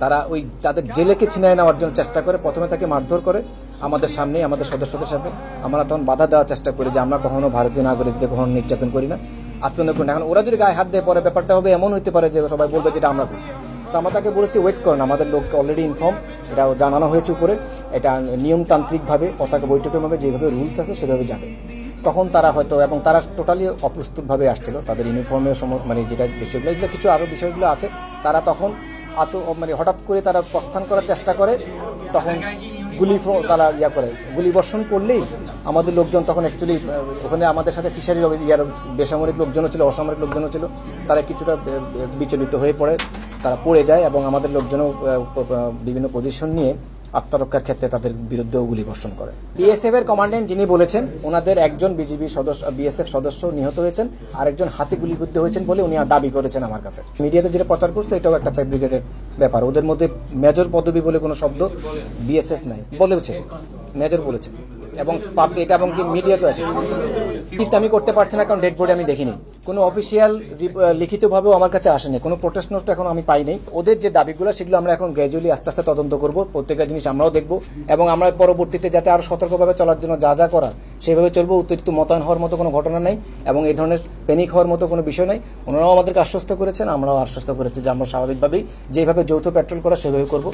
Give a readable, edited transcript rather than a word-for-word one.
তারা ওই তাদের জেলেকে ছিনিয়ে নেওয়ার জন্য চেষ্টা করে, প্রথমে তাকে মারধর করে আমাদের সামনেই, আমাদের সদস্যদের সামনে। আমরা তখন বাধা দেওয়ার চেষ্টা করি যে আমরা কখনো ভারতীয় নাগরিকদের কখনো নির্যাতন করি না, আত্মনির্ভর করি না। এখন ওরা যদি গায়ে হাত দিয়ে পরে ব্যাপারটা হবে এমন হতে পারে যে সবাই বলবে যেটা আমরা করছি। তো আমরা তাকে বলেছি ওয়েট করেন, আমাদের লোককে অলরেডি ইনফর্ম, এটা জানানো হয়েছে উপরে, এটা নিয়মতান্ত্রিকভাবে পতাকা বৈঠকের ভাবে যেভাবে রুলস আছে সেভাবে যাবে। তখন তারা হয়তো, এবং তারা টোটালি অপ্রস্তুতভাবে আসছিল, তাদের ইউনিফর্মের মানে যেটা বিষয়গুলো, এগুলো কিছু আরও বিষয়গুলো আছে। তারা তখন মানে হঠাৎ করে তারা প্রস্থান করার চেষ্টা করে, তখন তারা করে গুলি বর্ষণ করলেই আমাদের লোকজন তখন অ্যাকচুয়ালি ওখানে আমাদের সাথে ফিশারির বেসামরিক লোকজনও ছিল, অসামরিক লোকজনও ছিল, তারা কিছুটা বিচলিত হয়ে পড়ে, তারা পড়ে যায় এবং আমাদের লোকজনও বিভিন্ন পজিশন নিয়ে আত্মরক্ষার ক্ষেত্রে তাদের বিরুদ্ধেও গুলি বর্ষণ করে। বিএসএফ এর কমান্ড্যান্ট যিনি বলেছেন, ওনাদের একজন বিএসএফ সদস্য নিহত হয়েছেন, আরেকজন হাতে গুলিবিদ্ধ হয়েছেন বলে উনি দাবি করেছেন আমার কাছে। মিডিয়াতে যেটা প্রচার করছে এটাও একটা ফ্যাব্রিকেটেড ব্যাপার। ওদের মধ্যে মেজর পদবি বলে কোনো শব্দ বিএসএফ নাই বলেছে, মেজর বলেছে, এবং এটা এবং কি মিডিয়াতে এসেছে। ঠিক আমি করতে পারছি না কারণ ডেড বডি আমি দেখিনি, কোনো অফিসিয়াল লিখিতভাবেও আমার কাছে আসেনি, কোনো প্রোটেস্ট নোট এখন আমি পাই নাই। ওদের যে দাবিগুলো সেগুলো আমরা এখন গ্র্যাজুয়ালি আস্তে আস্তে তদন্ত করব, প্রত্যেকটা জিনিস আমরাও দেখব এবং আমরা পরবর্তীতে যাতে আরও সতর্কভাবে চলার জন্য যা যা করার সেভাবে চলবো। উত্তেজিত মোতায়েন হওয়ার মতো কোনো ঘটনা নেই এবং এই ধরনের প্যানিক হওয়ার মতো কোনো বিষয় নেই। ওনারাও আমাদেরকে আশ্বস্ত করেছেন, আমরাও আশ্বস্ত করেছি যে আমরা স্বাভাবিকভাবেই যেভাবে যৌথ পেট্রোল করা সেভাবে করব।